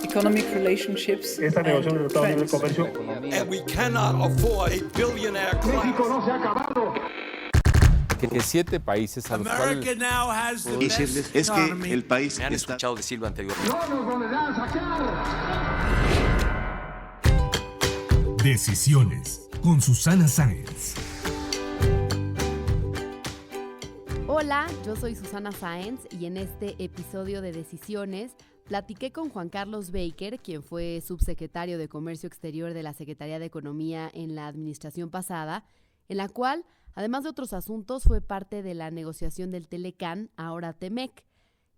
economic relationships Esta negociación de Estados Unidos de comercio. And we cannot afford a billionaire class. México no se ha acabado. Que 7 países a los cuales... Decirles es que el país Me han está... escuchado decirlo anteriormente. No nos volverán a sacar. Decisiones con Susana Sáenz. Hola, yo soy Susana Sáenz y en este episodio de Decisiones platiqué con Juan Carlos Baker, quien fue subsecretario de Comercio Exterior de la Secretaría de Economía en la administración pasada, en la cual, además de otros asuntos, fue parte de la negociación del Telecán, ahora Temec.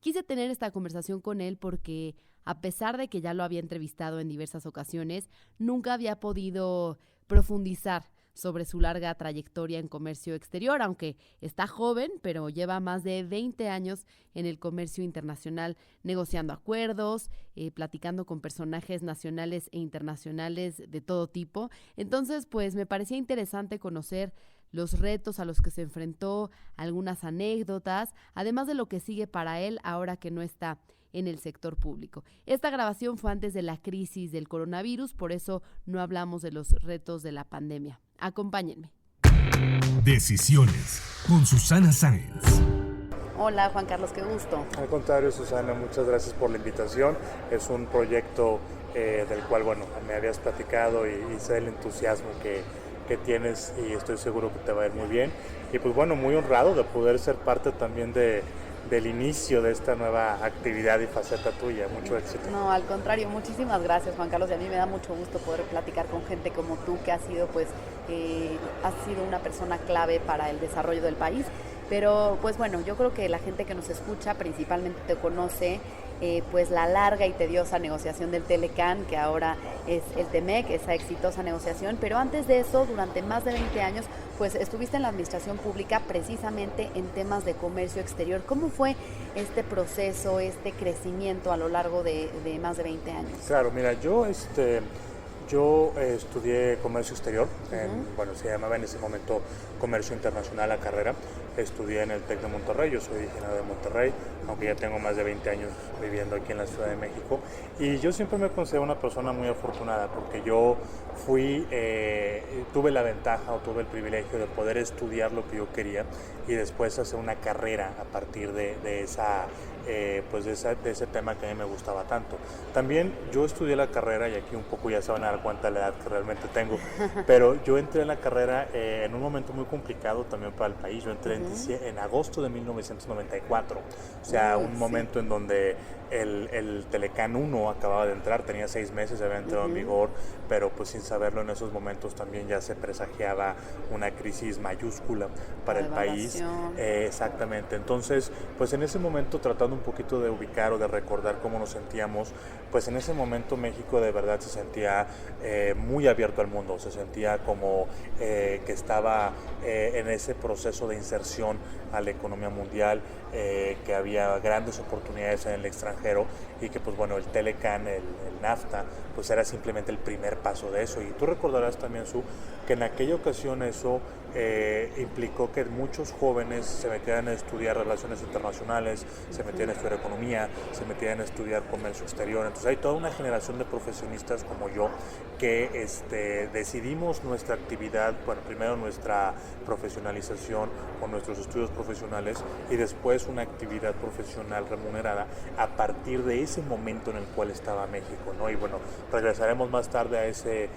Quise tener esta conversación con él porque, a pesar de que ya lo había entrevistado en diversas ocasiones, nunca había podido profundizar sobre su larga trayectoria en comercio exterior, aunque está joven, pero lleva más de 20 años en el comercio internacional, negociando acuerdos, platicando con personajes nacionales e internacionales de todo tipo. Entonces, pues me parecía interesante conocer los retos a los que se enfrentó, algunas anécdotas, además de lo que sigue para él ahora que no está en el sector público. Esta grabación fue antes de la crisis del coronavirus, por eso no hablamos de los retos de la pandemia. Acompáñenme. Decisiones con Susana Sáenz. Hola Juan Carlos, qué gusto. Al contrario, Susana, muchas gracias por la invitación. Es un proyecto del cual, bueno, me habías platicado y sé el entusiasmo que tienes y estoy seguro que te va a ir muy bien. Y pues bueno, muy honrado de poder ser parte también del inicio de esta nueva actividad y faceta tuya. Mucho éxito. No, al contrario, muchísimas gracias Juan Carlos, y a mí me da mucho gusto poder platicar con gente como tú, que has sido una persona clave para el desarrollo del país. Pero pues bueno, yo creo que la gente que nos escucha principalmente te conoce pues la larga y tediosa negociación del Telecán, que ahora es el Temec, esa exitosa negociación. Pero antes de eso, durante más de 20 años, pues estuviste en la administración pública precisamente en temas de comercio exterior. ¿Cómo fue este proceso, este crecimiento a lo largo de más de 20 años? Claro, mira, yo estudié comercio exterior, bueno, se llamaba en ese momento comercio internacional la carrera. Estudié en el TEC de Monterrey, yo soy originario de Monterrey, aunque ya tengo más de 20 años viviendo aquí en la Ciudad de México. Y yo siempre me considero una persona muy afortunada porque yo tuve la ventaja o tuve el privilegio de poder estudiar lo que yo quería y después hacer una carrera a partir de ese tema que a mí me gustaba tanto. También yo estudié la carrera, y aquí un poco ya se van a dar cuenta de la edad que realmente tengo, pero yo entré en la carrera en un momento muy complicado también para el país. Yo entré en agosto de 1994, o sea, un momento en donde el Telecán 1 acababa de entrar, tenía 6 meses, había entrado en vigor, pero pues sin saberlo en esos momentos también ya se presagiaba una crisis mayúscula para el país. Exactamente, entonces pues en ese momento, tratando un poquito de ubicar o de recordar cómo nos sentíamos, pues en ese momento México de verdad se sentía muy abierto al mundo, se sentía como que estaba en ese proceso de inserción a la economía mundial, que había grandes oportunidades en el extranjero y que pues bueno, el Telecán, el NAFTA, pues era simplemente el primer paso de eso. Y tú recordarás también, Su, que en aquella ocasión eso implicó que muchos jóvenes se metieran a estudiar relaciones internacionales, se metieran a estudiar economía, se metieran a estudiar comercio exterior. Entonces hay toda una generación de profesionistas como yo que decidimos nuestra actividad, bueno, primero nuestra profesionalización con nuestros estudios profesionales y después una actividad profesional remunerada a partir de ese momento en el cual estaba México, ¿no? Y bueno, regresaremos más tarde a ese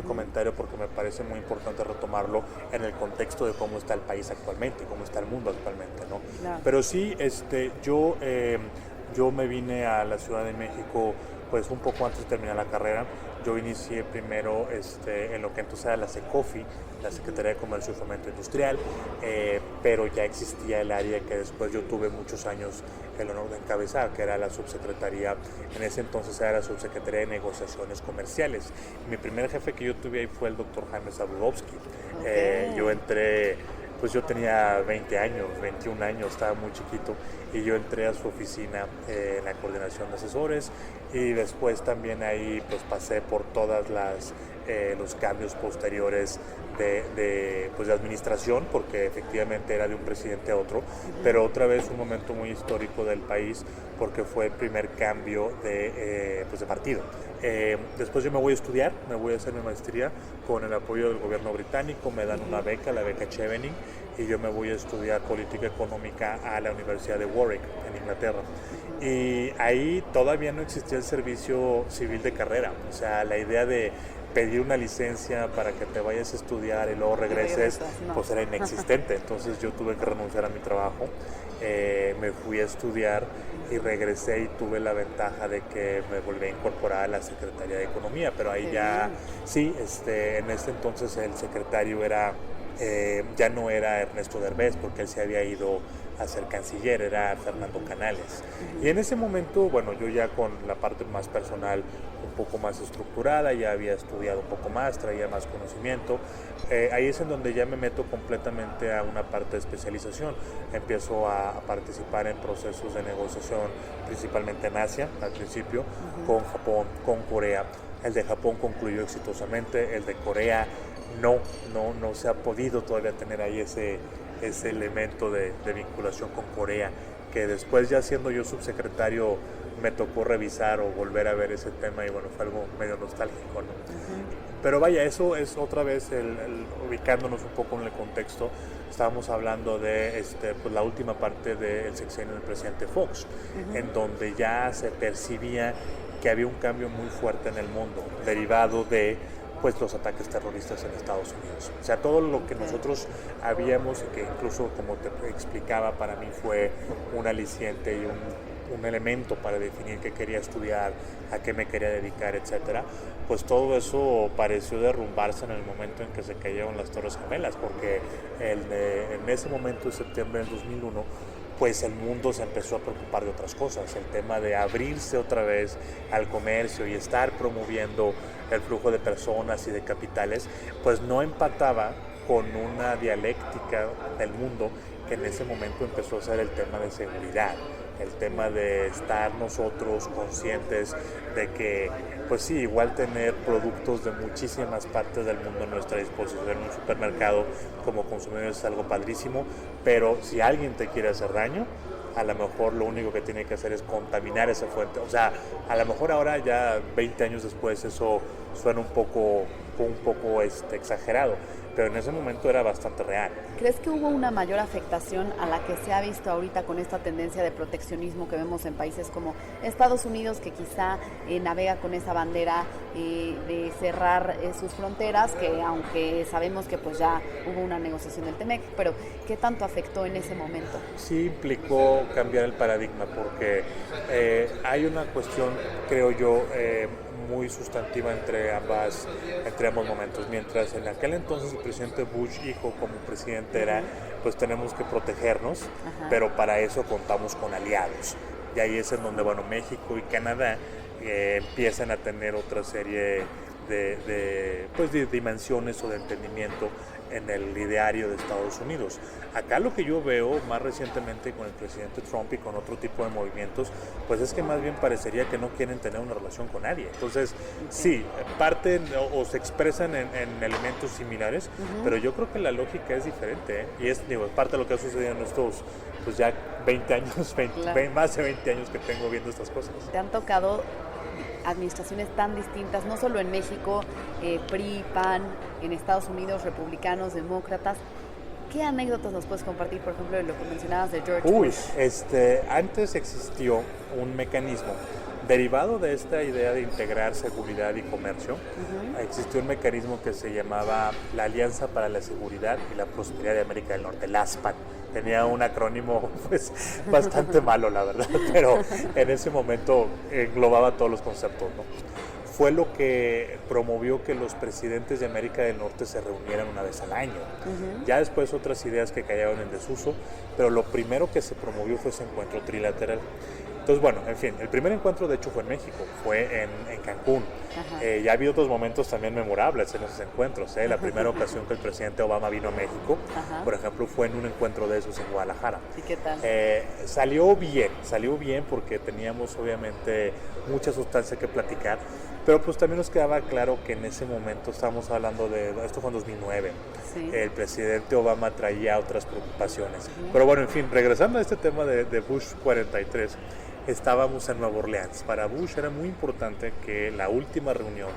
comentario porque me parece muy importante retomarlo en el contexto de cómo está el país actualmente, cómo está el mundo actualmente, ¿no? Claro. Pero sí, yo me vine a la Ciudad de México pues un poco antes de terminar la carrera. Yo inicié primero en lo que entonces era la SECOFI, la Secretaría de Comercio y Fomento Industrial, pero ya existía el área que después yo tuve muchos años el honor de encabezar, que era la subsecretaría, en ese entonces era la subsecretaría de Negociaciones Comerciales. Mi primer jefe que yo tuve ahí fue el doctor Jaime Zabudowski. Okay. Yo entré pues yo tenía 20 años, 21 años, estaba muy chiquito, y yo entré a su oficina en la coordinación de asesores, y después también ahí pues pasé por todas los cambios posteriores de administración, porque efectivamente era de un presidente a otro, pero otra vez un momento muy histórico del país, porque fue el primer cambio de partido. Después yo me voy a estudiar, me voy a hacer mi maestría con el apoyo del gobierno británico, me dan una beca, la beca Chevening, y yo me voy a estudiar política económica a la Universidad de Warwick, en Inglaterra. Y ahí todavía no existía el servicio civil de carrera, o sea, la idea de pedir una licencia para que te vayas a estudiar y luego regreses, pues era inexistente. Entonces yo tuve que renunciar a mi trabajo, me fui a estudiar y regresé, y tuve la ventaja de que me volví a incorporar a la Secretaría de Economía, pero ahí ya, sí, en ese entonces el secretario ya no era Ernesto Derbez, porque él se había ido a ser canciller, era Fernando Canales. Y en ese momento, bueno, yo ya con la parte más personal un poco más estructurada, ya había estudiado un poco más, traía más conocimiento, ahí es en donde ya me meto completamente a una parte de especialización. Empiezo a participar en procesos de negociación, principalmente en Asia, al principio, con Japón, con Corea. El de Japón concluyó exitosamente, el de Corea no se ha podido todavía tener ahí ese elemento de vinculación con Corea, que después, ya siendo yo subsecretario, me tocó revisar o volver a ver ese tema, y bueno, fue algo medio nostálgico, ¿no? Pero vaya, eso es otra vez ubicándonos un poco en el contexto. Estábamos hablando de pues la última parte del sexenio del presidente Fox, en donde ya se percibía que había un cambio muy fuerte en el mundo, derivado de pues los ataques terroristas en Estados Unidos. O sea, todo lo que nosotros habíamos, y que incluso, como te explicaba, para mí fue un aliciente y un elemento para definir qué quería estudiar, a qué me quería dedicar, etcétera, pues todo eso pareció derrumbarse en el momento en que se cayeron las Torres Gemelas, porque en ese momento, en septiembre del 2001, pues el mundo se empezó a preocupar de otras cosas. El tema de abrirse otra vez al comercio y estar promoviendo el flujo de personas y de capitales, pues no empataba con una dialéctica del mundo que en ese momento empezó a ser el tema de seguridad, el tema de estar nosotros conscientes de que, pues sí, igual tener productos de muchísimas partes del mundo a nuestra disposición en un supermercado como consumidores es algo padrísimo, pero si alguien te quiere hacer daño, a lo mejor lo único que tiene que hacer es contaminar esa fuente. O sea, a lo mejor ahora, ya 20 años después, eso suena un poco exagerado, pero en ese momento era bastante real. ¿Crees que hubo una mayor afectación a la que se ha visto ahorita con esta tendencia de proteccionismo que vemos en países como Estados Unidos, que quizá navega con esa bandera de cerrar sus fronteras, que aunque sabemos que pues ya hubo una negociación del TEMEC, pero qué tanto afectó en ese momento? Sí implico cambiar el paradigma, porque hay una cuestión, creo yo, muy sustantiva entre ambos momentos. Mientras en aquel entonces el presidente Bush hijo como presidente era, pues tenemos que protegernos, pero para eso contamos con aliados. Y ahí es en donde, bueno, México y Canadá empiezan a tener otra serie de dimensiones o de entendimiento en el ideario de Estados Unidos. Acá lo que yo veo más recientemente con el presidente Trump y con otro tipo de movimientos, pues es que más bien parecería que no quieren tener una relación con nadie. Entonces, sí, parten o se expresan en elementos similares, pero yo creo que la lógica es diferente, ¿eh? Y es parte de lo que ha sucedido en estos, pues ya 20 años, más de 20 años que tengo viendo estas cosas. ¿Te han tocado administraciones tan distintas, no solo en México, PRI, PAN, en Estados Unidos, republicanos, demócratas? ¿Qué anécdotas nos puedes compartir, por ejemplo, de lo que mencionabas de George Bush? Antes existió un mecanismo derivado de esta idea de integrar seguridad y comercio. Existió un mecanismo que se llamaba la Alianza para la Seguridad y la Prosperidad de América del Norte, la ASPAN. Tenía un acrónimo pues bastante malo, la verdad, pero en ese momento englobaba todos los conceptos, ¿no? Fue lo que promovió que los presidentes de América del Norte se reunieran una vez al año. Ya después otras ideas que cayeron en desuso, pero lo primero que se promovió fue ese encuentro trilateral. Entonces, bueno, en fin, el primer encuentro de hecho fue en México, fue en Cancún. Ya ha habido otros momentos también memorables en esos encuentros. La primera ocasión que el presidente Obama vino a México, por ejemplo, fue en un encuentro de esos en Guadalajara. ¿Y qué tal? Salió bien porque teníamos obviamente mucha sustancia que platicar, pero pues también nos quedaba claro que en ese momento estábamos hablando esto fue en 2009, Sí. El presidente Obama traía otras preocupaciones. Pero bueno, en fin, regresando a este tema de Bush 43, estábamos en Nueva Orleans. Para Bush era muy importante que la última reunión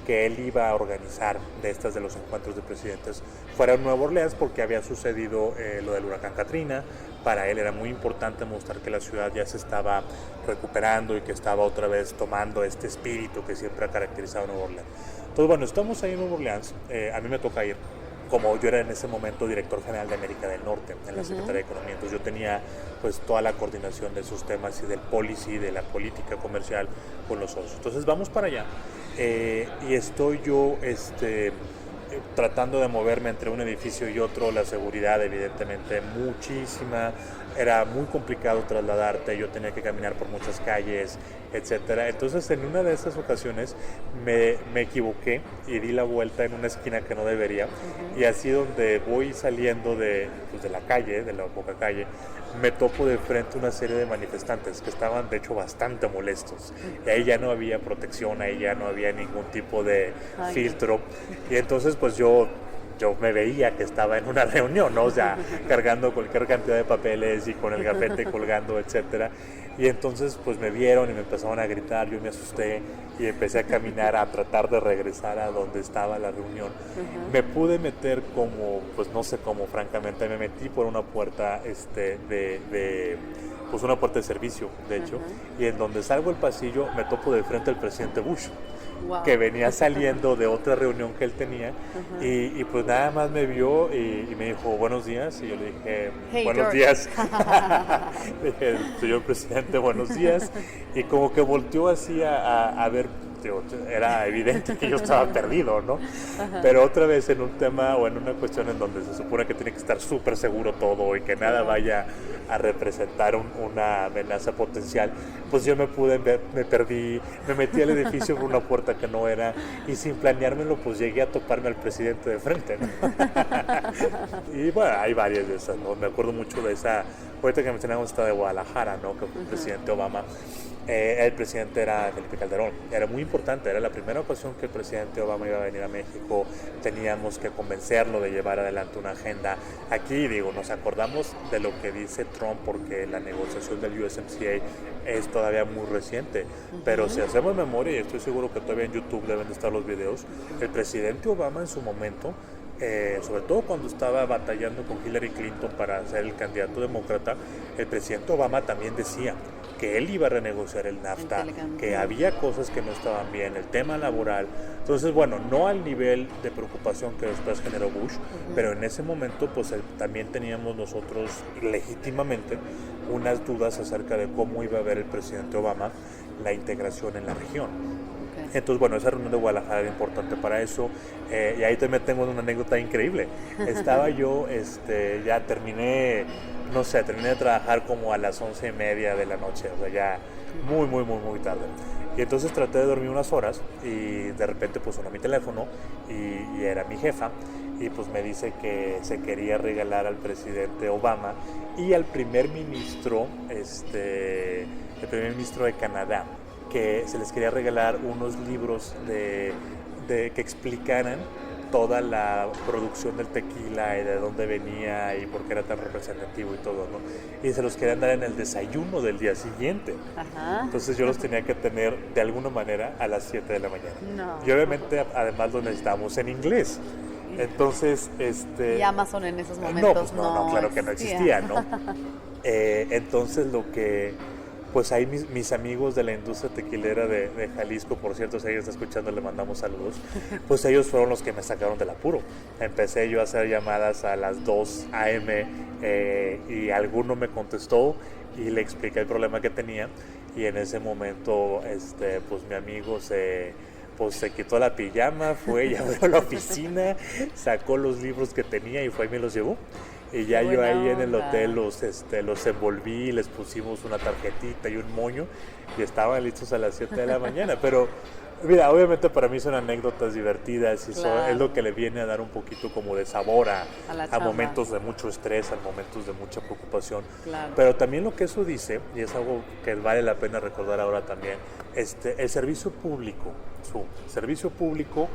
que él iba a organizar de los encuentros de presidentes fuera en Nueva Orleans porque había sucedido lo del huracán Katrina. Para él era muy importante mostrar que la ciudad ya se estaba recuperando y que estaba otra vez tomando este espíritu que siempre ha caracterizado a Nueva Orleans. Entonces, bueno, estamos ahí en Nueva Orleans, a mí me toca ir, como yo era en ese momento director general de América del Norte en la Secretaría de Economía, entonces yo tenía pues toda la coordinación de esos temas y del policy, de la política comercial con los socios. Entonces vamos para allá y estoy yo tratando de moverme entre un edificio y otro, la seguridad evidentemente muchísima, era muy complicado trasladarte, yo tenía que caminar por muchas calles, etcétera. Entonces en una de esas ocasiones me equivoqué y di la vuelta en una esquina que no debería, y así donde voy saliendo de la calle, de la poca calle, me topo de frente una serie de manifestantes que estaban de hecho bastante molestos, y ahí ya no había protección, ahí ya no había ningún tipo de filtro, y entonces pues yo me veía que estaba en una reunión, ¿no? O sea, cargando cualquier cantidad de papeles y con el gafete colgando, etcétera. Y entonces pues me vieron y me empezaron a gritar, yo me asusté y empecé a caminar a tratar de regresar a donde estaba la reunión. Me pude meter como, pues no sé cómo, francamente, me metí por una puerta pues una puerta de servicio, de hecho, y en donde salgo el pasillo me topo de frente al presidente Bush. Wow. Que venía saliendo de otra reunión que él tenía y pues nada más me vio y me dijo buenos días y yo le dije buenos días. Le dije, señor presidente, buenos días, y como que volteó así a ver, era evidente que yo estaba perdido, ¿no? Pero otra vez en un tema o en una cuestión en donde se supone que tiene que estar súper seguro todo y que nada vaya a representar una amenaza potencial, pues yo me perdí, me metí al edificio por una puerta que no era, y sin planeármelo pues llegué a toparme al presidente de frente, ¿no? Y bueno, hay varias de esas, ¿no? Me acuerdo mucho de esa, ahorita que mencionamos esta de Guadalajara, ¿no? Que fue el presidente Obama. El presidente era Felipe Calderón, era muy importante, era la primera ocasión que el presidente Obama iba a venir a México, teníamos que convencerlo de llevar adelante una agenda. Aquí, nos acordamos de lo que dice Trump porque la negociación del USMCA es todavía muy reciente, pero si hacemos memoria, y estoy seguro que todavía en YouTube deben de estar los videos, el presidente Obama en su momento, sobre todo cuando estaba batallando con Hillary Clinton para ser el candidato demócrata, el presidente Obama también decía que él iba a renegociar el NAFTA, que había cosas que no estaban bien, el tema laboral. Entonces, bueno, no al nivel de preocupación que después generó Bush, pero en ese momento pues también teníamos nosotros legítimamente unas dudas acerca de cómo iba a ver el presidente Obama la integración en la región. Entonces, bueno, esa reunión de Guadalajara era importante para eso, y ahí también tengo una anécdota increíble. Estaba yo, ya terminé de trabajar como a las 11:30 de la noche, o sea, ya muy tarde. Y entonces traté de dormir unas horas y de repente pues sonó mi teléfono y era mi jefa, y pues me dice que se quería regalar al presidente Obama y al primer ministro, el primer ministro de Canadá, que se les quería regalar unos libros que explicaran toda la producción del tequila y de dónde venía y por qué era tan representativo y todo, ¿no? Y se los querían dar en el desayuno del día siguiente. Entonces yo los tenía que tener de alguna manera a las 7 de la mañana. No. Y obviamente además los necesitábamos en inglés. Entonces, ¿Y Amazon en esos momentos? No, claro que no existía, ¿no? Entonces pues ahí mis amigos de la industria tequilera de Jalisco, por cierto, si alguien está escuchando, le mandamos saludos, pues ellos fueron los que me sacaron del apuro. Empecé yo a hacer llamadas a las 2 a.m. Y alguno me contestó y le expliqué el problema que tenía, y en ese momento pues mi amigo se quitó la pijama, fue y abrió la oficina, sacó los libros que tenía y fue y me los llevó. Y ya Qué yo ahí buena en el onda. hotel los envolví, les pusimos una tarjetita y un moño y estaban listos a las 7 de la mañana. Pero mira, obviamente para mí son anécdotas divertidas y Claro. es lo que le viene a dar un poquito como de sabor A la a chamba. momentos de mucho estrés, a momentos de mucha preocupación. Claro. Pero también lo que eso dice, y es algo que vale la pena recordar ahora también, el servicio público, su servicio público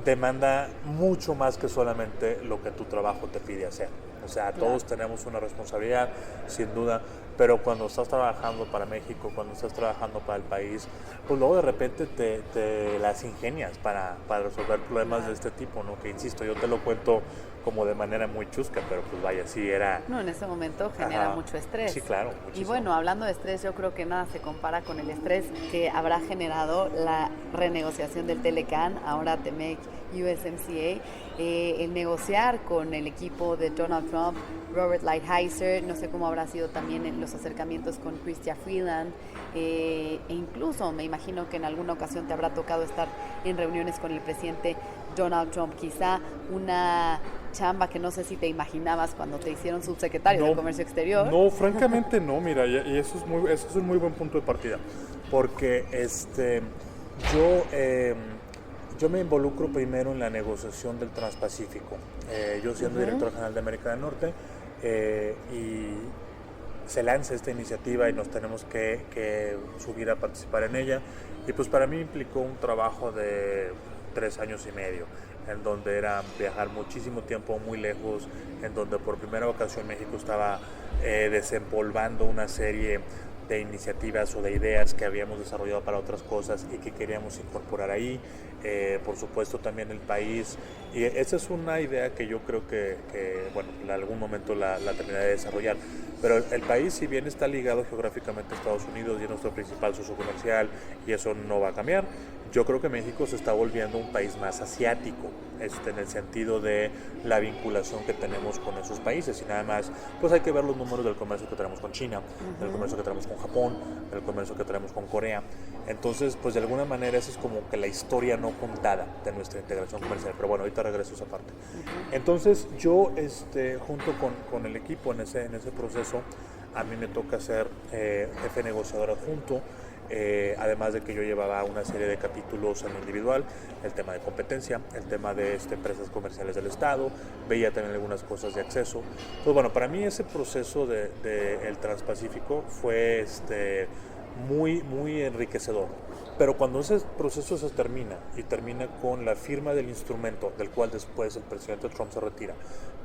demanda mucho más que solamente lo que tu trabajo te pide hacer. O sea, todos tenemos una responsabilidad, sin duda, pero cuando estás trabajando para México, cuando estás trabajando para el país, pues luego de repente te las ingenias para resolver problemas de este tipo, ¿no? Que insisto, yo te lo cuento como de manera muy chusca, pero pues vaya, sí era... No, en ese momento genera Ajá. mucho estrés. Sí, claro, Y muchísimo. bueno, hablando de estrés, yo creo que nada se compara con el estrés que habrá generado la renegociación del Telecan, ahora TEMEC, USMCA, el negociar con el equipo de Donald Trump, Robert Lighthizer, no sé cómo habrá sido también en los acercamientos con Chrystia Freeland, e incluso me imagino que en alguna ocasión te habrá tocado estar en reuniones con el presidente Donald Trump, quizá una chamba que no sé si te imaginabas cuando te hicieron subsecretario de Comercio Exterior. No, francamente no, mira, y eso es un muy buen punto de partida, porque yo me involucro primero en la negociación del Transpacífico, yo siendo director general de América del Norte, y se lanza esta iniciativa y nos tenemos que subir a participar en ella, y pues para mí implicó un trabajo de 3 años y medio, en donde era viajar muchísimo tiempo muy lejos, en donde por primera ocasión México estaba desempolvando una serie de iniciativas o de ideas que habíamos desarrollado para otras cosas y que queríamos incorporar ahí, por supuesto también el país, y esa es una idea que yo creo que bueno, en algún momento la terminaré de desarrollar, pero el país, si bien está ligado geográficamente a Estados Unidos y es nuestro principal socio comercial y eso no va a cambiar, yo creo que México se está volviendo un país más asiático, en el sentido de la vinculación que tenemos con esos países, y nada más, pues hay que ver los números del comercio que tenemos con China, del comercio que tenemos con Japón, del comercio que tenemos con Corea. Entonces, pues de alguna manera esa es como que la historia no contada de nuestra integración comercial, pero bueno, ahorita regreso a esa parte. Entonces, yo junto con el equipo en ese proceso, a mí me toca ser jefe negociador adjunto. Además de que yo llevaba una serie de capítulos en lo individual, el tema de competencia, el tema de empresas comerciales del Estado, veía también algunas cosas de acceso. Entonces, bueno, para mí ese proceso el Transpacífico fue muy, muy enriquecedor. Pero cuando ese proceso se termina y termina con la firma del instrumento, del cual después el presidente Trump se retira,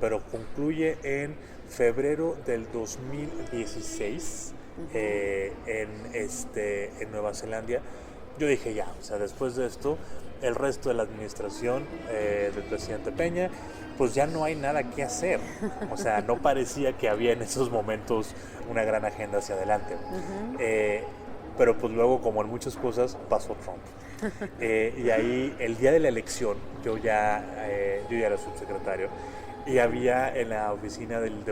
pero concluye en febrero del 2016, en Nueva Zelanda, yo dije ya, o sea, después de esto, el resto de la administración del presidente Peña, pues ya no hay nada que hacer. O sea, no parecía que había en esos momentos una gran agenda hacia adelante. Pero pues luego, como en muchas cosas, pasó Trump. Y ahí, el día de la elección, yo ya era subsecretario, y había en la oficina del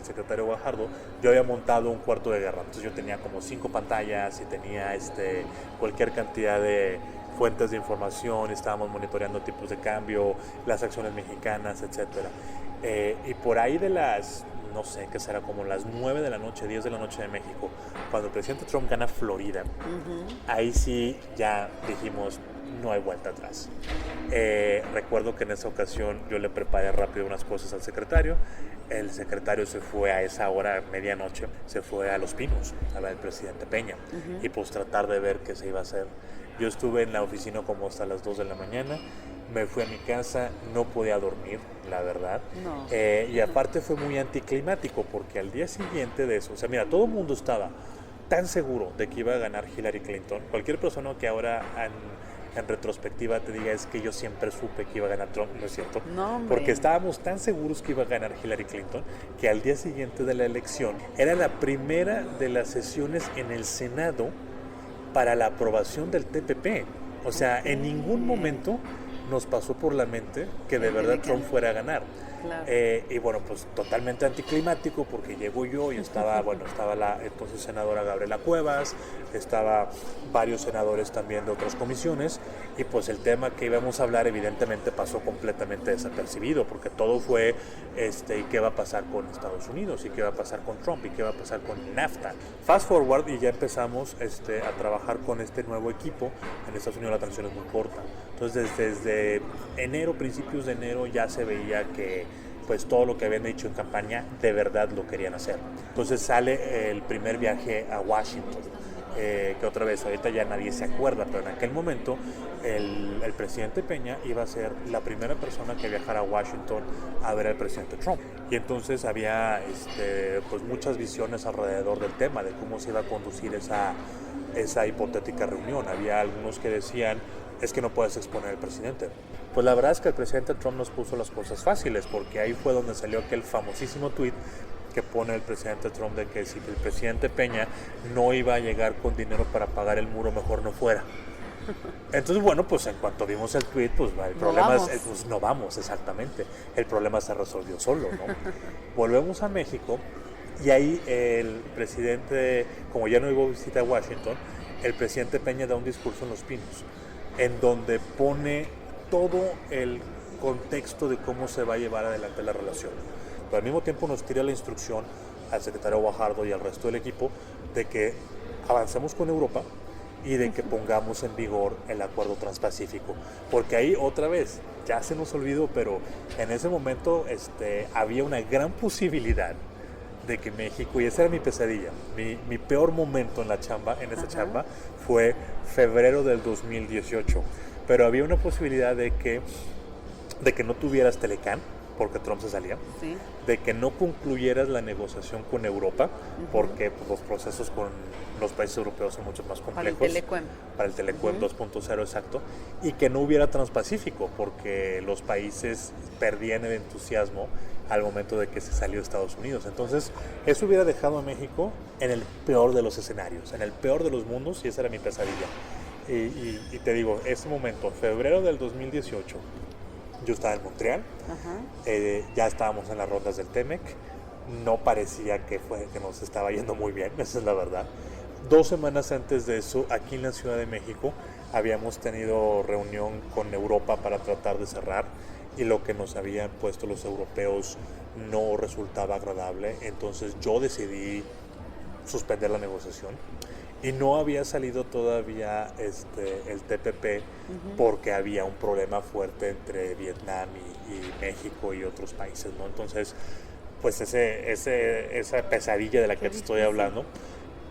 secretario Guajardo, yo había montado un cuarto de guerra. Entonces yo tenía como 5 pantallas y tenía cualquier cantidad de fuentes de información, estábamos monitoreando tipos de cambio, las acciones mexicanas, etcétera. Y por ahí de las, no sé, que será como las 9 de la noche, 10 de la noche de México, cuando el presidente Trump gana Florida, ahí sí ya dijimos, no hay vuelta atrás. Recuerdo que en esa ocasión yo le preparé rápido unas cosas al secretario. El secretario se fue a esa hora, medianoche, se fue a Los Pinos, a ver al presidente Peña, y pues tratar de ver qué se iba a hacer. Yo estuve en la oficina como hasta las 2 de la mañana, me fui a mi casa, no podía dormir, la verdad. No. Y aparte fue muy anticlimático, porque al día siguiente de eso, o sea, mira, todo el mundo estaba tan seguro de que iba a ganar Hillary Clinton. Cualquier persona que ahora en retrospectiva te diga es que yo siempre supe que iba a ganar Trump, no es cierto, porque estábamos tan seguros que iba a ganar Hillary Clinton que al día siguiente de la elección era la primera de las sesiones en el Senado para la aprobación del TPP. O sea, en ningún momento nos pasó por la mente que de verdad Trump fuera a ganar. Claro. Y bueno, pues totalmente anticlimático porque llego yo y estaba la entonces senadora Gabriela Cuevas, estaba varios senadores también de otras comisiones, y pues el tema que íbamos a hablar evidentemente pasó completamente desapercibido, porque todo fue ¿y qué va a pasar con Estados Unidos? ¿Y qué va a pasar con Trump? ¿Y qué va a pasar con NAFTA? Fast forward y ya empezamos a trabajar con este nuevo equipo. En Estados Unidos la transición es muy corta, entonces desde enero, principios de enero, ya se veía que pues todo lo que habían dicho en campaña de verdad lo querían hacer. Entonces sale el primer viaje a Washington, que otra vez ahorita ya nadie se acuerda, pero en aquel momento el presidente Peña iba a ser la primera persona que viajara a Washington a ver al presidente Trump, y entonces había pues muchas visiones alrededor del tema de cómo se iba a conducir esa hipotética reunión. Había algunos que decían, es que no puedes exponer al presidente. Pues la verdad es que el presidente Trump nos puso las cosas fáciles, porque ahí fue donde salió aquel famosísimo tuit que pone el presidente Trump de que si el presidente Peña no iba a llegar con dinero para pagar el muro, mejor no fuera. Entonces, bueno, pues en cuanto vimos el tweet, pues el problema es no vamos, exactamente. El problema se resolvió solo, ¿no? Volvemos a México y ahí el presidente, como ya no iba a visitar Washington, el presidente Peña da un discurso en Los Pinos, en donde pone todo el contexto de cómo se va a llevar adelante la relación. Pero al mismo tiempo nos tira la instrucción al secretario Guajardo y al resto del equipo de que avancemos con Europa y de que pongamos en vigor el acuerdo transpacífico, porque ahí otra vez ya se nos olvidó, pero en ese momento había una gran posibilidad de que México, y esa era mi pesadilla, mi peor momento en la chamba, en esa chamba, fue febrero del 2018, pero había una posibilidad de que no tuvieras Telecán, porque Trump se salía, Sí. de que no concluyeras la negociación con Europa, porque pues, los procesos con los países europeos son mucho más complejos. Para el Telecuem 2.0, exacto, y que no hubiera Transpacífico, porque los países perdían el entusiasmo al momento de que se salió Estados Unidos. Entonces, eso hubiera dejado a México en el peor de los escenarios, en el peor de los mundos, y esa era mi pesadilla. Y te digo, ese momento, febrero del 2018, yo estaba en Montreal, ya estábamos en las rondas del TEMEC, no parecía que nos estaba yendo muy bien, esa es la verdad. 2 semanas antes de eso, aquí en la Ciudad de México, habíamos tenido reunión con Europa para tratar de cerrar, y lo que nos habían puesto los europeos no resultaba agradable, entonces yo decidí suspender la negociación. Y no había salido todavía el TPP porque había un problema fuerte entre Vietnam y México y otros países, ¿no? Entonces, pues esa pesadilla de la que te estoy hablando,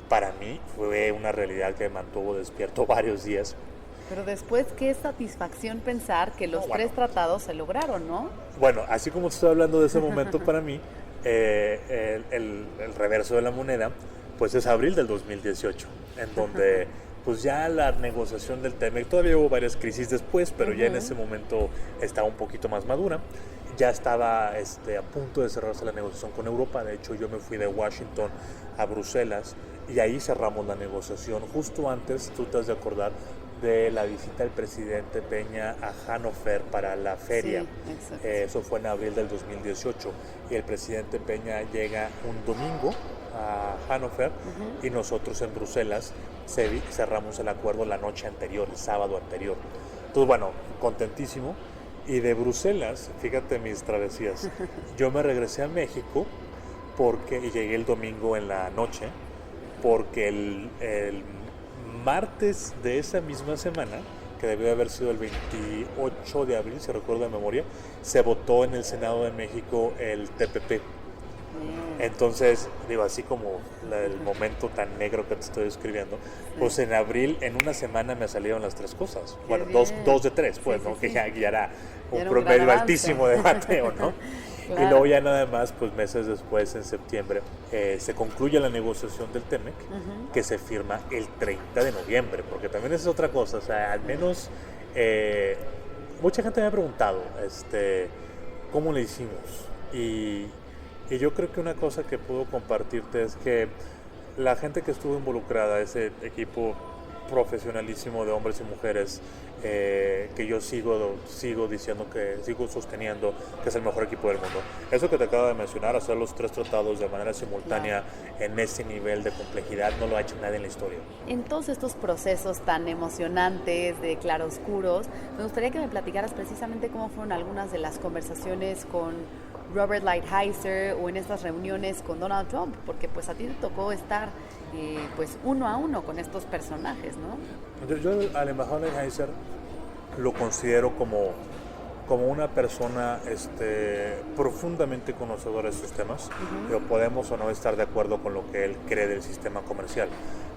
para mí fue una realidad que me mantuvo despierto varios días. Pero después, qué satisfacción pensar que los 3 tratados se lograron, ¿no? Bueno, así como te estoy hablando de ese momento, para mí, el reverso de la moneda, pues es abril del 2018, en donde pues ya la negociación del TEMEC, todavía hubo varias crisis después, pero ya en ese momento estaba un poquito más madura, ya estaba a punto de cerrarse la negociación con Europa. De hecho, yo me fui de Washington a Bruselas y ahí cerramos la negociación justo antes, tú te has de acordar, de la visita del presidente Peña a Hannover para la feria. Sí, exacto. Eso fue en abril del 2018 y el presidente Peña llega un domingo a Hannover y nosotros en Bruselas cerramos el acuerdo la noche anterior, el sábado anterior. Entonces, bueno, contentísimo. Y de Bruselas, fíjate mis travesías, yo me regresé a México y llegué el domingo en la noche, porque el martes de esa misma semana, que debió haber sido el 28 de abril, si recuerdo de memoria, se votó en el Senado de México el TPP. Entonces, digo, así como el momento tan negro que te estoy describiendo, pues en abril, en una semana me salieron las 3 cosas. Bueno, dos de 3, pues, ¿no? Que ya era un promedio altísimo de bateo, ¿no? Claro. Y luego ya nada más, pues meses después, en septiembre, se concluye la negociación del TEMEC, que se firma el 30 de noviembre, porque también es otra cosa, o sea, al menos mucha gente me ha preguntado cómo le hicimos, y yo creo que una cosa que puedo compartirte es que la gente que estuvo involucrada, ese equipo profesionalísimo de hombres y mujeres, que yo sigo sosteniendo que es el mejor equipo del mundo. Eso que te acabo de mencionar, hacer los 3 tratados de manera simultánea en ese nivel de complejidad, no lo ha hecho nadie en la historia. En todos estos procesos tan emocionantes de claroscuros, me gustaría que me platicaras precisamente cómo fueron algunas de las conversaciones con Robert Lighthizer o en estas reuniones con Donald Trump, porque pues a ti te tocó estar pues uno a uno con estos personajes, ¿no? Yo al embajador Lighthizer lo considero como una persona profundamente conocedora de sus temas, pero podemos o no estar de acuerdo con lo que él cree del sistema comercial,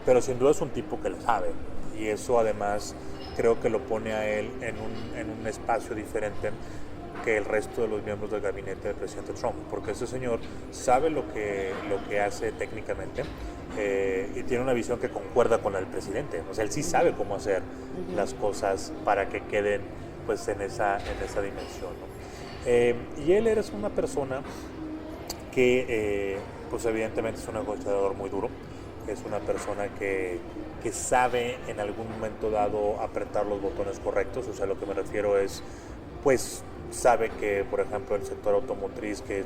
pero sin duda es un tipo que le sabe, y eso además creo que lo pone a él en un espacio diferente que el resto de los miembros del gabinete del presidente Trump, porque ese señor sabe lo que hace técnicamente y tiene una visión que concuerda con la del presidente. O sea, él sí sabe cómo hacer las cosas para que queden pues en esa dimensión, ¿no? Y él es una persona que pues evidentemente es un negociador muy duro, es una persona que sabe en algún momento dado apretar los botones correctos. O sea, lo que me refiero es, pues sabe que, por ejemplo, el sector automotriz, que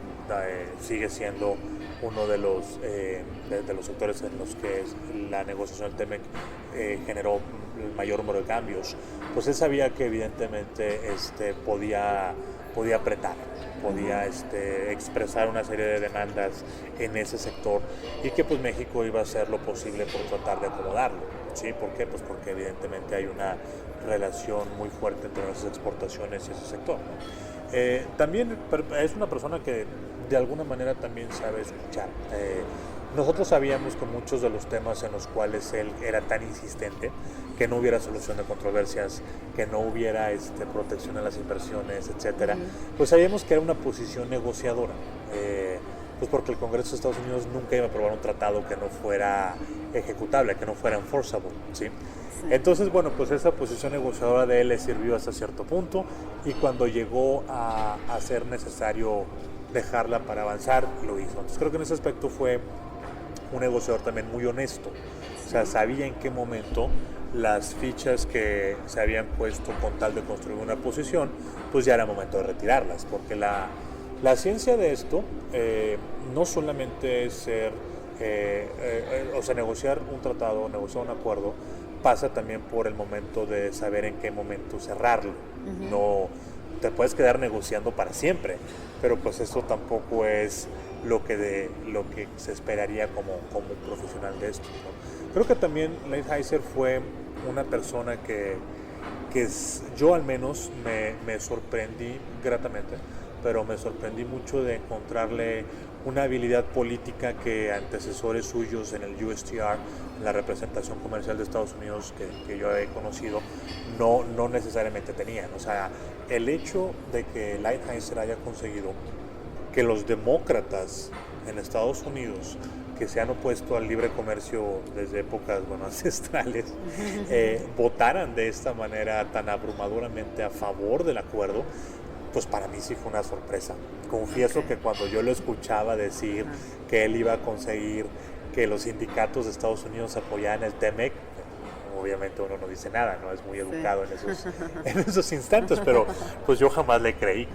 sigue siendo uno de los sectores en los que la negociación del TEMEC generó el mayor número de cambios, pues él sabía que evidentemente podía apretar, podía expresar una serie de demandas en ese sector, y que pues México iba a hacer lo posible por tratar de acomodarlo. ¿Sí? ¿Por qué? Pues porque evidentemente hay una relación muy fuerte entre nuestras exportaciones y ese sector, ¿no? También es una persona que de alguna manera también sabe escuchar. Nosotros sabíamos que muchos de los temas en los cuales él era tan insistente, que no hubiera solución de controversias, que no hubiera protección a las inversiones, etcétera, pues sabíamos que era una posición negociadora. Pues porque el Congreso de Estados Unidos nunca iba a aprobar un tratado que no fuera ejecutable, que no fuera enforceable, ¿sí? Entonces, bueno, pues esa posición negociadora de él le sirvió hasta cierto punto, y cuando llegó a ser necesario dejarla para avanzar, lo hizo. Entonces creo que en ese aspecto fue un negociador también muy honesto. O sea, sabía en qué momento las fichas que se habían puesto con tal de construir una posición, pues ya era momento de retirarlas, porque la ciencia de esto no solamente es negociar un tratado, negociar un acuerdo, pasa también por el momento de saber en qué momento cerrarlo. No te puedes quedar negociando para siempre, pero pues eso tampoco es lo que se esperaría como un profesional de esto, ¿no? Creo que también Lighthizer fue una persona que yo al menos me sorprendí gratamente, pero me sorprendí mucho de encontrarle una habilidad política que antecesores suyos en el USTR, en la representación comercial de Estados Unidos que yo he conocido, no necesariamente tenían. O sea, el hecho de que Lighthizer haya conseguido que los demócratas en Estados Unidos, que se han opuesto al libre comercio desde épocas ancestrales, votaran de esta manera tan abrumadoramente a favor del acuerdo, pues para mí sí fue una sorpresa. Confieso que cuando yo lo escuchaba decir que él iba a conseguir que los sindicatos de Estados Unidos apoyaran el TEMEC, obviamente uno no dice nada, ¿no? Es muy educado en esos instantes, pero pues yo jamás le creí.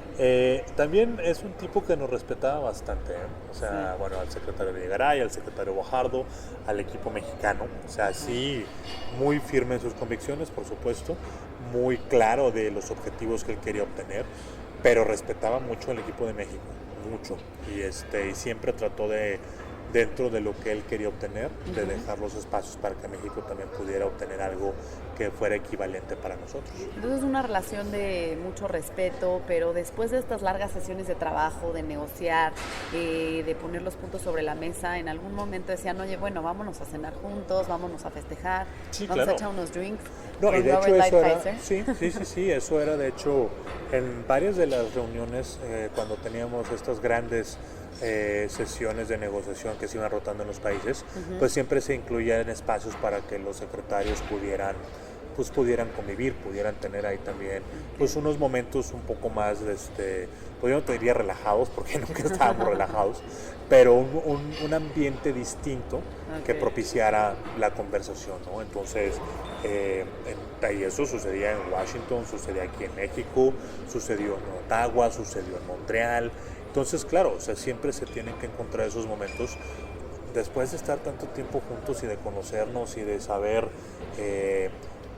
También es un tipo que nos respetaba bastante, ¿eh? O sea, bueno, al secretario Videgaray, al secretario Guajardo, al equipo mexicano, o sea, sí, muy firme en sus convicciones, por supuesto, muy claro de los objetivos que él quería obtener, pero respetaba mucho al equipo de México, mucho, y siempre trató de, dentro de lo que él quería obtener, de dejar los espacios para que México también pudiera obtener algo que fuera equivalente para nosotros. Entonces una relación de mucho respeto, pero después de estas largas sesiones de trabajo, de negociar, de poner los puntos sobre la mesa, en algún momento decían, oye, bueno, vámonos a cenar juntos, vámonos a festejar, sí, vamos claro. a echar unos drinks. No, y de Robert hecho eso Lighthizer. sí, eso era de hecho en varias de las reuniones cuando teníamos estas grandes sesiones de negociación que se iban rotando en los países, pues siempre se incluían espacios para que los secretarios pudieran pues pudieran convivir, pudieran tener ahí también pues unos momentos un poco más, pues yo no te diría relajados, porque nunca estábamos relajados, pero un ambiente distinto que propiciara la conversación, ¿no? Entonces, y eso sucedía en Washington, sucedía aquí en México, sucedió en Ottawa, sucedió en Montreal. Entonces, claro, o sea, siempre se tienen que encontrar esos momentos después de estar tanto tiempo juntos y de conocernos y de saber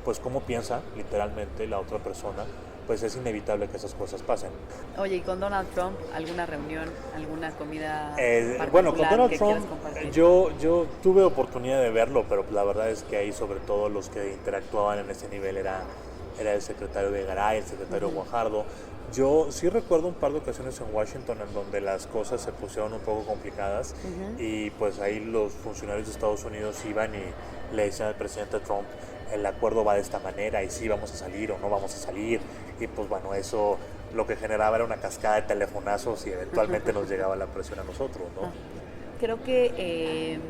pues cómo piensa literalmente la otra persona, pues es inevitable que esas cosas pasen. Oye, ¿y con Donald Trump alguna reunión, alguna comida particular bueno, con Donald que Trump quieras compartir? yo tuve oportunidad de verlo, pero la verdad es que ahí sobre todo los que interactuaban en ese nivel era el secretario de Garay, el secretario Guajardo. Yo sí recuerdo un par de ocasiones en Washington en donde las cosas se pusieron un poco complicadas y pues ahí los funcionarios de Estados Unidos iban y le decían al presidente Trump, el acuerdo va de esta manera y sí vamos a salir o no vamos a salir, y pues bueno, eso lo que generaba era una cascada de telefonazos y eventualmente nos llegaba la presión a nosotros, ¿no? Creo que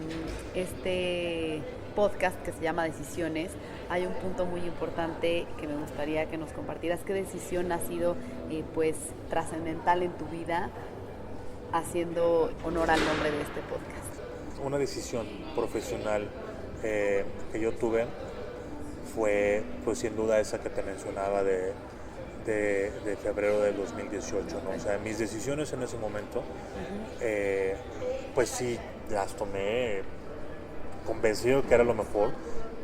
este podcast que se llama Decisiones, hay un punto muy importante que me gustaría que nos compartieras. ¿Qué decisión ha sido pues trascendental en tu vida, haciendo honor al nombre de este podcast? Una decisión profesional que yo tuve fue pues sin duda esa que te mencionaba de febrero del 2018, ¿no? O sea, mis decisiones en ese momento pues sí las tomé convencido que era lo mejor,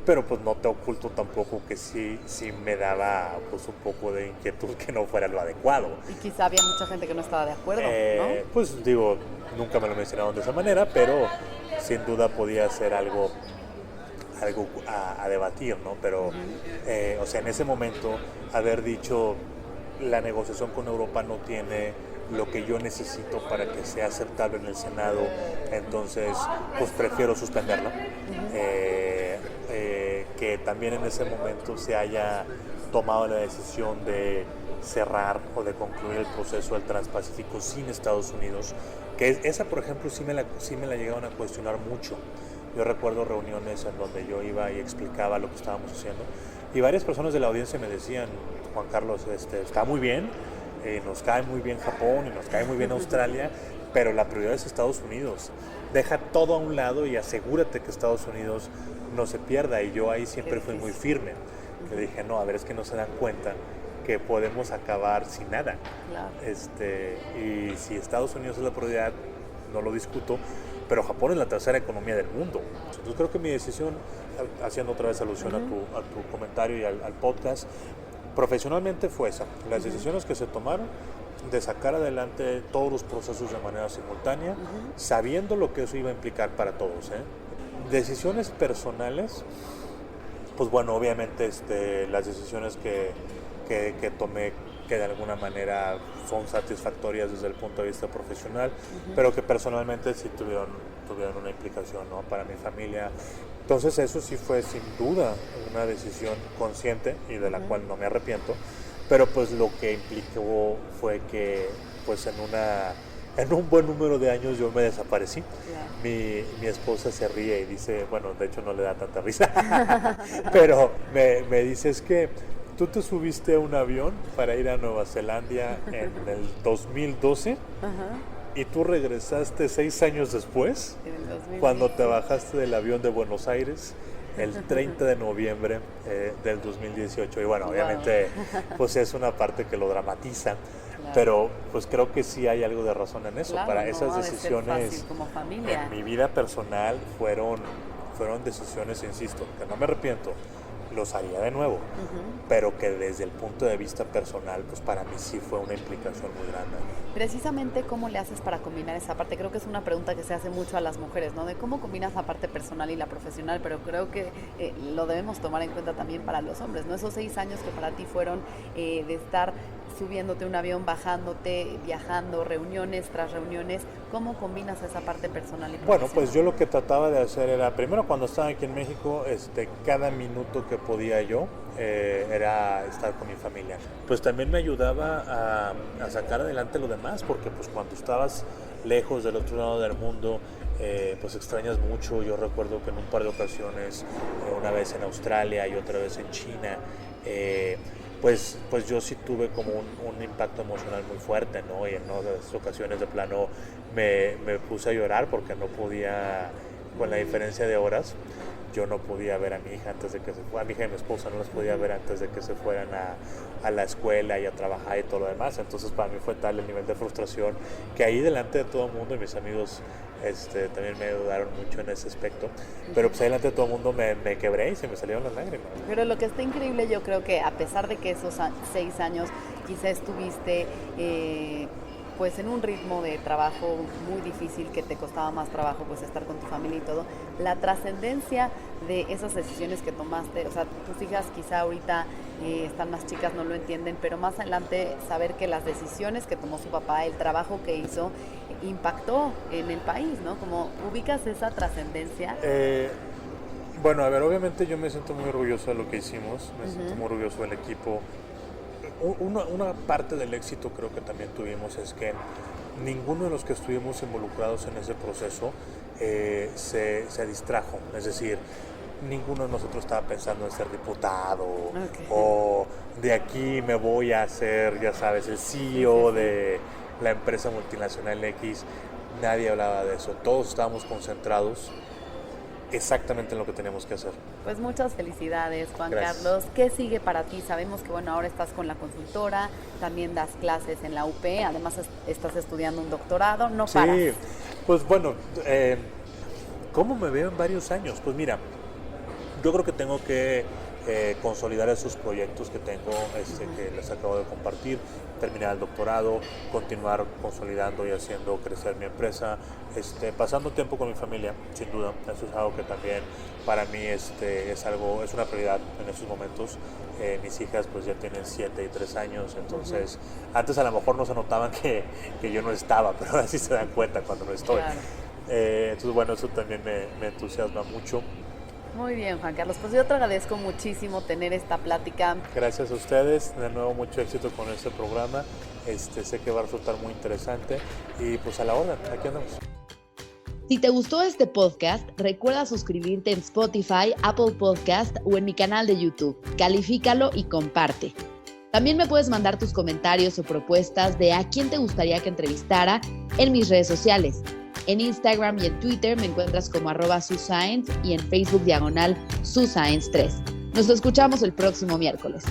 pero pues no te oculto tampoco que sí me daba pues un poco de inquietud que no fuera lo adecuado. Y quizá había mucha gente que no estaba de acuerdo, ¿no? Pues digo, nunca me lo mencionaron de esa manera, pero sin duda podía ser algo a debatir, ¿no? Pero, o sea, en ese momento haber dicho la negociación con Europa no tiene lo que yo necesito para que sea aceptable en el Senado, entonces pues prefiero suspenderla. Que también en ese momento se haya tomado la decisión de cerrar o de concluir el proceso del Transpacífico sin Estados Unidos, que esa por ejemplo sí me la llegaron a cuestionar mucho. Yo recuerdo reuniones en donde yo iba y explicaba lo que estábamos haciendo y varias personas de la audiencia me decían, Juan Carlos, está muy bien, nos cae muy bien Japón y nos cae muy bien Australia, pero la prioridad es Estados Unidos. Deja todo a un lado y asegúrate que Estados Unidos no se pierda. Y yo ahí siempre fui muy firme. Que dije, no, a ver, es que no se dan cuenta que podemos acabar sin nada. Claro. Y si Estados Unidos es la prioridad, no lo discuto, pero Japón es la tercera economía del mundo. Entonces creo que mi decisión, haciendo otra vez alusión a tu comentario y al podcast, profesionalmente fue esa. Las decisiones que se tomaron de sacar adelante todos los procesos de manera simultánea, sabiendo lo que eso iba a implicar para todos. Decisiones personales, pues bueno, obviamente las decisiones que tomé que de alguna manera son satisfactorias desde el punto de vista profesional, pero que personalmente sí tuvieron una implicación, ¿no? Para mi familia. Entonces eso sí fue sin duda una decisión consciente y de la cual no me arrepiento, pero pues lo que implicó fue que pues en un buen número de años yo me desaparecí. Mi esposa se ríe y dice, bueno, de hecho no le da tanta risa, pero me dice, es que tú te subiste a un avión para ir a Nueva Zelanda en el 2012 y tú regresaste 6 años después, cuando te bajaste del avión de Buenos Aires el 30 de noviembre del 2018. Y bueno, obviamente pues es una parte que lo dramatiza, pero pues creo que sí hay algo de razón en eso. Para esas decisiones como familia. En mi vida personal fueron decisiones, insisto, que no me arrepiento, los haría de nuevo, pero que desde el punto de vista personal, pues para mí sí fue una implicación muy grande. Precisamente, ¿cómo le haces para combinar esa parte? Creo que es una pregunta que se hace mucho a las mujeres, ¿no? De cómo combinas la parte personal y la profesional, pero creo que lo debemos tomar en cuenta también para los hombres, ¿no? Esos 6 años que para ti fueron de estar subiéndote un avión, bajándote, viajando, reuniones tras reuniones, ¿cómo combinas esa parte personal y profesional? Bueno, pues yo lo que trataba de hacer era, primero cuando estaba aquí en México, cada minuto que podía yo, era estar con mi familia. Pues también me ayudaba a sacar adelante lo demás, porque pues cuando estabas lejos del otro lado del mundo, pues extrañas mucho. Yo recuerdo que en un par de ocasiones, una vez en Australia y otra vez en China, pues yo sí tuve como un impacto emocional muy fuerte, ¿no? Y en otras ocasiones de plano me puse a llorar porque no podía, con la diferencia de horas, yo no podía ver a mi hija antes de que se fuera, a mi hija y mi esposa no las podía ver antes de que se fueran a la escuela y a trabajar y todo lo demás. Entonces para mí fue tal el nivel de frustración que ahí delante de todo el mundo, y mis amigos también me ayudaron mucho en ese aspecto, pero pues ahí delante de todo el mundo me quebré y se me salieron las lágrimas. Pero lo que está increíble, yo creo que a pesar de que esos 6 años quizá estuviste pues en un ritmo de trabajo muy difícil, que te costaba más trabajo pues estar con tu familia y todo, la trascendencia de esas decisiones que tomaste, o sea, tus hijas quizá ahorita están más chicas, no lo entienden, pero más adelante saber que las decisiones que tomó su papá, el trabajo que hizo, impactó en el país, ¿no? Como ubicas esa trascendencia. Bueno, a ver, obviamente yo me siento muy orgulloso de lo que hicimos, me siento muy orgulloso del equipo. Una parte del éxito creo que también tuvimos es que ninguno de los que estuvimos involucrados en ese proceso se distrajo, es decir, ninguno de nosotros estaba pensando en ser diputado, o de aquí me voy a ser, ya sabes, el CEO de la empresa multinacional X. Nadie hablaba de eso, todos estábamos concentrados exactamente en lo que tenemos que hacer. Pues muchas felicidades, Juan Gracias. Carlos. ¿Qué sigue para ti? Sabemos que bueno, ahora estás con la consultora, también das clases en la UP, además estás estudiando un doctorado, no paras. Sí, pues bueno, ¿cómo me veo en varios años? Pues mira, yo creo que tengo que consolidar esos proyectos que tengo, que les acabo de compartir, terminar el doctorado, continuar consolidando y haciendo crecer mi empresa, pasando tiempo con mi familia, sin duda. Eso es algo que también para mí es una prioridad en estos momentos. Mis hijas pues ya tienen 7 y 3 años, entonces antes a lo mejor no se notaban que yo no estaba, pero ahora sí se dan cuenta cuando no estoy. Claro. Entonces bueno, eso también me entusiasma mucho. Muy bien, Juan Carlos, pues yo te agradezco muchísimo tener esta plática. Gracias a ustedes, de nuevo mucho éxito con este programa, sé que va a resultar muy interesante y pues a la orden, aquí andamos. Si te gustó este podcast, recuerda suscribirte en Spotify, Apple Podcast o en mi canal de YouTube. Califícalo y comparte. También me puedes mandar tus comentarios o propuestas de a quién te gustaría que entrevistara en mis redes sociales. En Instagram y en Twitter me encuentras como @suscience y en Facebook /suscience3. Nos escuchamos el próximo miércoles.